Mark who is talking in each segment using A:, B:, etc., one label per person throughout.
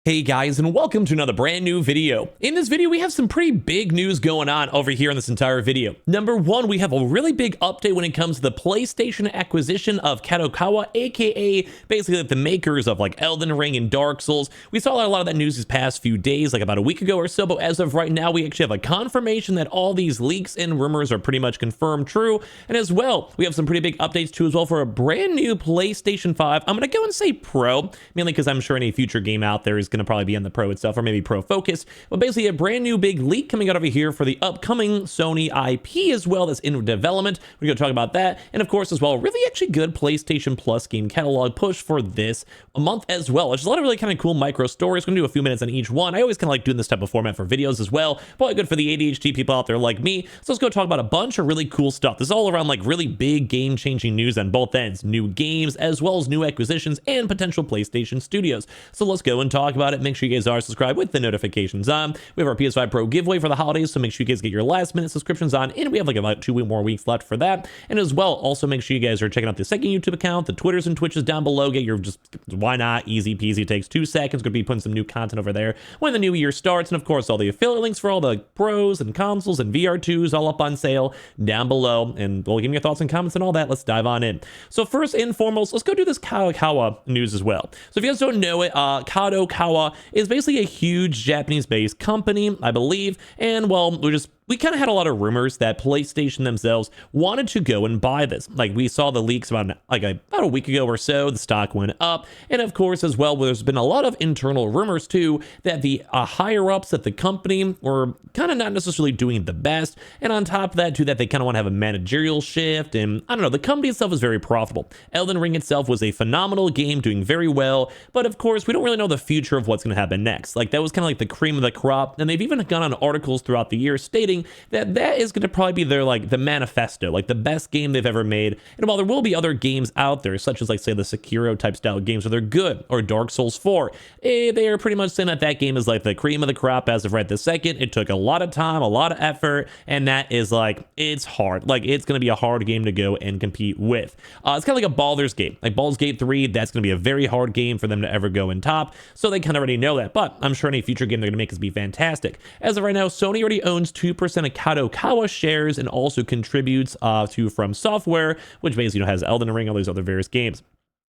A: Hey guys, and welcome to another brand new video. In this video, we have some pretty big news going on over here in this entire video. Number one, we have a really big update when it comes to the PlayStation acquisition of Kadokawa, aka basically like the makers of like Elden Ring and Dark Souls. We saw a lot of that news these past few days, like about a week ago or so, but as of right now, we actually have a confirmation that all these leaks and rumors are pretty much confirmed true. And as well, we have some pretty big updates too as well for a brand new PlayStation 5. I'm gonna go and say Pro, mainly because I'm sure any future game out there is going to probably be on the Pro itself, or maybe Pro focused, but basically a brand new big leak coming out over here for the upcoming Sony IP as well that's in development. We're going to talk about that, and of course as well, really actually good PlayStation Plus game catalog push for this month as well. There's a lot of really kind of cool micro stories. We're going to do a few minutes on each one. I always kind of like doing this type of format for videos as well. Probably good for the ADHD people out there like me. So let's go talk about a bunch of really cool stuff. This is all around like really big game-changing news on both ends, new games as well as new acquisitions and potential PlayStation studios. So let's go and talk about it. Make sure you guys are subscribed with the notifications on. We have our PS5 Pro giveaway for the holidays, so make sure you guys get your last minute subscriptions on, and we have like about 2 more weeks left for that. And as well, also make sure you guys are checking out the second YouTube account, the Twitters and Twitches down below. Get your why not, easy peasy, it takes 2 seconds. Gonna be putting some new content over there when the new year starts, and of course all the affiliate links for all the pros and consoles and VR2s all up on sale down below. And we'll give me your thoughts and comments and all that. Let's dive on in. So first and foremost, let's go do this Kadokawa news as well. So if you guys don't know it, Kadokawa is basically a huge Japanese-based company, I believe, and well, we kind of had a lot of rumors that PlayStation themselves wanted to go and buy this. Like we saw the leaks about a week ago or so, the stock went up. And of course, as well, there's been a lot of internal rumors too that the higher ups at the company were kind of not necessarily doing the best. And on top of that too, that they kind of want to have a managerial shift. And I don't know, the company itself is very profitable. Elden Ring itself was a phenomenal game, doing very well. But of course, we don't really know the future of what's going to happen next. Like that was kind of like the cream of the crop. And they've even gone on articles throughout the year stating that is going to probably be their like the manifesto, like the best game they've ever made. And while there will be other games out there, such as like say the Sekiro type style games where they're good, or Dark Souls 4, they are pretty much saying that that game is like the cream of the crop as of right this second. It took a lot of time, a lot of effort, and that is like, it's hard. Like it's going to be a hard game to go and compete with. It's kind of like a Baldur's Gate, like Baldur's Gate 3. That's going to be a very hard game for them to ever go and top. So they kind of already know that, but I'm sure any future game they're going to make is be fantastic. As of right now, Sony already owns 2% of Kadokawa shares and also contributes to From Software, which basically has Elden Ring, all these other various games.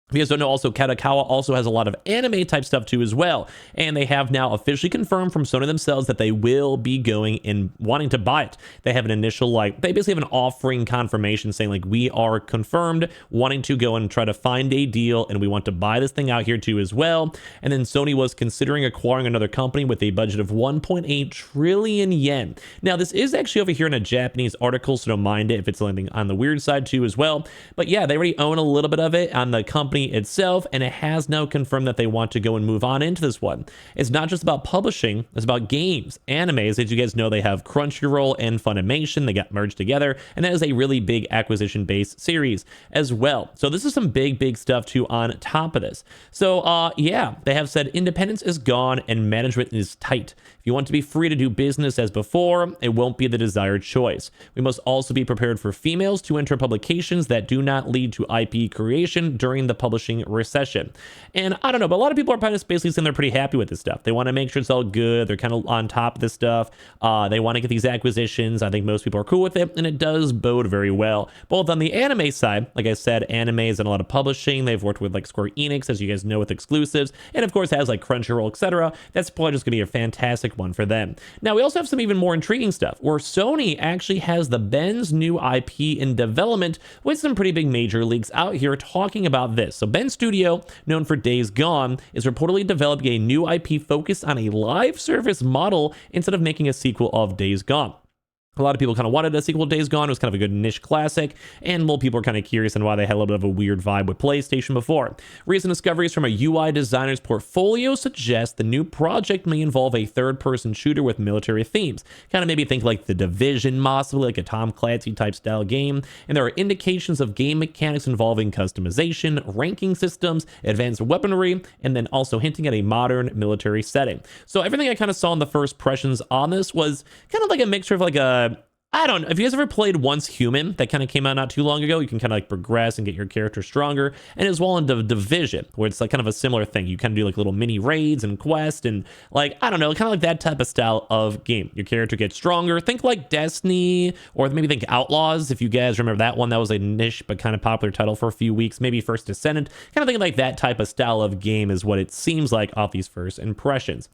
A: If you guys don't know, also Kadokawa also has a lot of anime type stuff too as well, and they have now officially confirmed from Sony themselves that they will be going and wanting to buy it. They have an initial they basically have an offering confirmation saying like, we are confirmed wanting to go and try to find a deal, and we want to buy this thing out here too as well. And then Sony was considering acquiring another company with a budget of 1.8 trillion yen. Now this is actually over here in a Japanese article, so don't mind it if it's something on the weird side too as well. But yeah, they already own a little bit of it on the company itself, and it has now confirmed that they want to go and move on into this one. It's not just about publishing, it's about games, animes. As you guys know, they have Crunchyroll and Funimation. They got merged together, and that is a really big acquisition-based series as well. So this is some big stuff too on top of this. So yeah, they have said independence is gone and management is tight. If you want to be free to do business as before, it won't be the desired choice. We must also be prepared for females to enter publications that do not lead to IP creation during the publishing recession. And I don't know, but a lot of people are basically saying they're pretty happy with this stuff. They want to make sure it's all good. They're kind of on top of this stuff. They want to get these acquisitions. I think most people are cool with it, and it does bode very well. Both on the anime side, like I said, animes and a lot of publishing. They've worked with like Square Enix, as you guys know, with exclusives, and of course has like Crunchyroll, etc. That's probably just going to be a fantastic one for them. Now we also have some even more intriguing stuff where Sony actually has the Ben's new IP in development with some pretty big major leaks out here talking about this. So Ben Studio, known for Days Gone, is reportedly developing a new IP focused on a live service model instead of making a sequel of Days Gone. A lot of people kind of wanted a sequel to Days Gone. It was kind of a good niche classic, and more people are kind of curious on why they had a little bit of a weird vibe with PlayStation before. Recent discoveries from a UI designer's portfolio suggest the new project may involve a third-person shooter with military themes. Kind of maybe think like The Division, possibly like a Tom Clancy type style game. And there are indications of game mechanics involving customization, ranking systems, advanced weaponry, and then also hinting at a modern military setting. So everything I kind of saw in the first impressions on this was kind of like a mixture of like a I don't know. If you guys ever played Once Human, that kind of came out not too long ago, you can kind of like progress and get your character stronger. And as well in the Division, where it's like kind of a similar thing. You kind of do like little mini raids and quests and like, I don't know, kind of like that type of style of game. Your character gets stronger. Think like Destiny, or maybe think Outlaws. If you guys remember that one, that was a niche but kind of popular title for a few weeks. Maybe First Descendant. Kind of thinking like that type of style of game is what it seems like off these first impressions.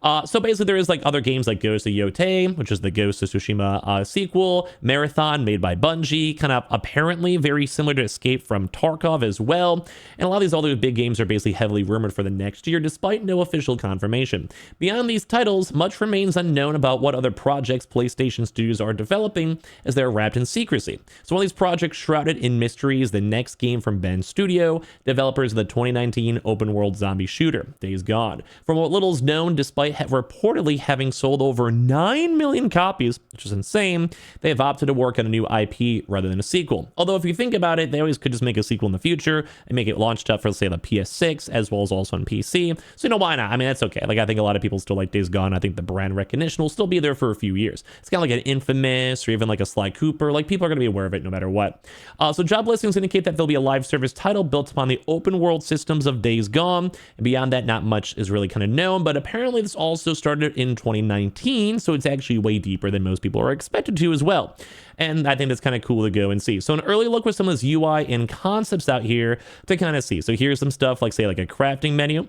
A: So basically there is like other games like Ghost of Yotei, which is the Ghost of Tsushima sequel, Marathon made by Bungie, kind of apparently very similar to Escape from Tarkov as well. And a lot of these other big games are basically heavily rumored for the next year, despite no official confirmation. Beyond these titles, much remains unknown about what other projects PlayStation studios are developing, as they're wrapped in secrecy. So one of these projects shrouded in mystery is the next game from Bend Studio, developers of the 2019 open world zombie shooter, Days Gone. From what little is known, despite reportedly having sold over 9 million copies, which is insane, they have opted to work on a new IP rather than a sequel. Although if you think about it, they always could just make a sequel in the future and make it launched up for, say, the PS6 as well as also on PC. So, why not? I mean, that's okay. Like, I think a lot of people still like Days Gone. I think the brand recognition will still be there for a few years. It's kind of like an Infamous or even like a Sly Cooper. Like, people are going to be aware of it no matter what. So job listings indicate that there'll be a live service title built upon the open world systems of Days Gone. And beyond that, not much is really kind of known, but apparently this also started in 2019, so it's actually way deeper than most people are expected to as well. And I think that's kind of cool to go and see. So an early look with some of this UI and concepts out here to kind of see. So here's some stuff like, say, like a crafting menu.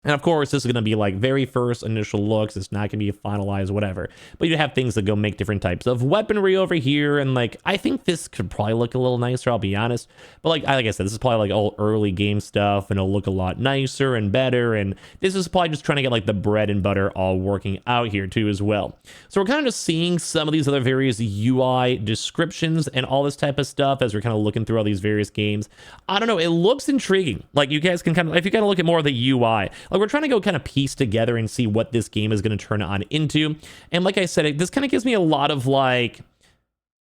A: And of course, this is going to be like very first initial looks. It's not going to be finalized, whatever. But you have things that go make different types of weaponry over here. And like, I think this could probably look a little nicer, I'll be honest. But like I said, this is probably like all early game stuff and it'll look a lot nicer and better. And this is probably just trying to get like the bread and butter all working out here too as well. So we're kind of just seeing some of these other various UI descriptions and all this type of stuff as we're kind of looking through all these various games. I don't know. It looks intriguing. Like you guys can kind of, if you kind of look at more of the UI, like we're trying to go kind of piece together and see what this game is going to turn on into. And like I said, this kind of gives me a lot of like,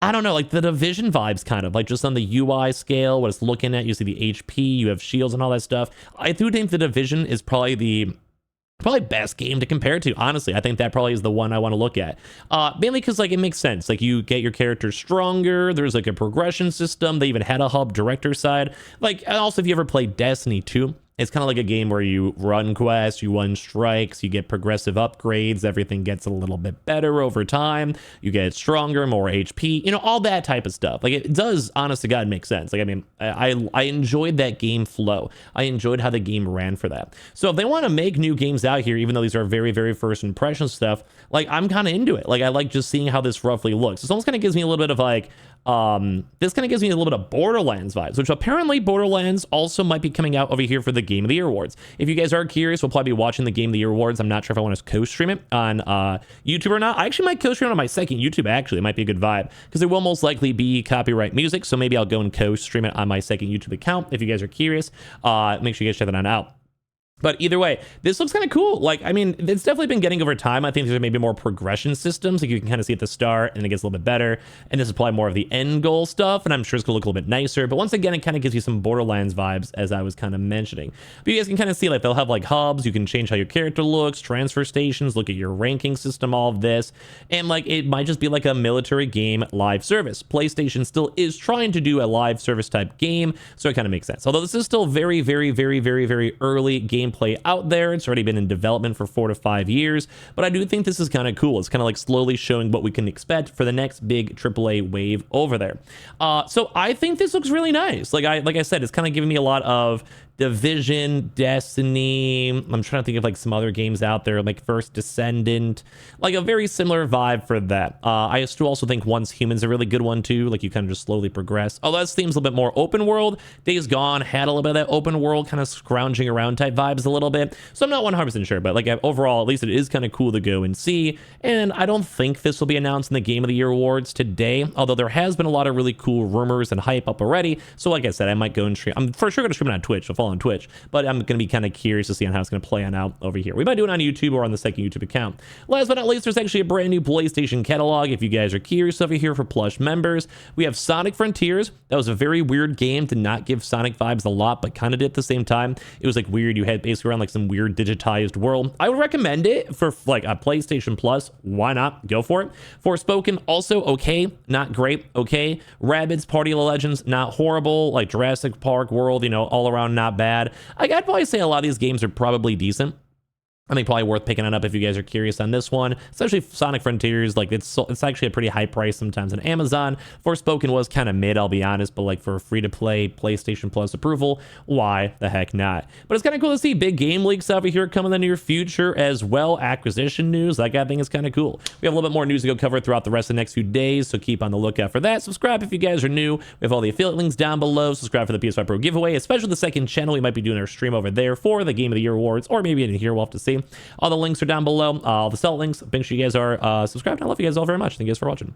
A: I don't know, like the Division vibes kind of, like just on the UI scale, what it's looking at. You see the HP, you have shields and all that stuff. I do think the Division is probably best game to compare to. Honestly, I think that probably is the one I want to look at. Mainly because like it makes sense. Like you get your character stronger. There's like a progression system. They even had a hub director side. Like, and also if you ever played Destiny 2, it's kind of like a game where you run quests, you run strikes, you get progressive upgrades, everything gets a little bit better over time, you get stronger, more HP, all that type of stuff. Like it does, honest to God, make sense. Like, I mean, I enjoyed that game flow. I enjoyed how the game ran for that. So if they want to make new games out here, even though these are very, very first impression stuff, like I'm kind of into it. Like I like just seeing how this roughly looks. This almost kind of gives me a little bit of like, this kind of gives me a little bit of Borderlands vibes, which apparently Borderlands also might be coming out over here for the Game of the Year Awards. If you guys are curious, we'll probably be watching the Game of the Year Awards. I'm not sure if I want to co-stream it on YouTube or not. I actually might co-stream it on my second YouTube, actually. It might be a good vibe, because there will most likely be copyright music, so maybe I'll go and co-stream it on my second YouTube account. If you guys are curious, make sure you guys check that on out. But either way, this looks kind of cool. Like, I mean, it's definitely been getting over time. I think there's maybe more progression systems. Like you can kind of see at the start and it gets a little bit better. And this is probably more of the end goal stuff. And I'm sure it's going to look a little bit nicer. But once again, it kind of gives you some Borderlands vibes, as I was kind of mentioning. But you guys can kind of see, like, they'll have like hubs. You can change how your character looks, transfer stations, look at your ranking system, all of this. And like, it might just be like a military game live service. PlayStation still is trying to do a live service type game. So it kind of makes sense. Although this is still very, very, very, very, very early gameplay out there. It's already been in development for 4 to 5 years, but I do think this is kind of cool. It's kind of like slowly showing what we can expect for the next big AAA wave over there. So I think this looks really nice. Like I said, it's kind of giving me a lot of Division, Destiny. I'm trying to think of like some other games out there, like First Descendant, like a very similar vibe for that. I still also think Once Human's a really good one too. Like you kind of just slowly progress. Although that seems a little bit more open world. Days Gone had a little bit of that open world kind of scrounging around type vibes a little bit. So I'm not 100% sure, but like overall, at least it is kind of cool to go and see. And I don't think this will be announced in the Game of the Year Awards today, although there has been a lot of really cool rumors and hype up already. So like I said, I might go and stream. I'm for sure going to stream it on Twitch. So follow well on Twitch, but I'm going to be kind of curious to see on how it's going to play on out over here. We might do it on YouTube or on the second YouTube account. Last but not least, there's actually a brand new PlayStation catalog. If you guys are curious over here for Plush members, we have Sonic Frontiers. That was a very weird game. Did not give Sonic vibes a lot, but kind of did at the same time. It was like weird. You had basically around like some weird digitized world. I would recommend it for like a PlayStation Plus. Why not? Go for it. Forspoken, also okay, not great, okay. Rabbids Party of the Legends, not horrible. Like Jurassic Park World, you know, all around not bad. I'd probably say a lot of these games are probably decent. I think probably worth picking it up if you guys are curious on this one, especially Sonic Frontiers. Like it's actually a pretty high price sometimes on Amazon. Forspoken was kind of mid, I'll be honest, but like for a free-to-play PlayStation Plus approval, why the heck not? But it's kind of cool to see big game leaks over here coming in the near future as well. Acquisition news, that kind of thing is kind of cool. We have a little bit more news to go cover throughout the rest of the next few days, so keep on the lookout for that. Subscribe if you guys are new. We have all the affiliate links down below. Subscribe for the PS5 Pro giveaway, especially the second channel. We might be doing our stream over there for the Game of the Year awards, or maybe in here, we'll have to see. All the links are down below, all the sell links. Make sure you guys are subscribed. I love you guys all very much. Thank you guys for watching.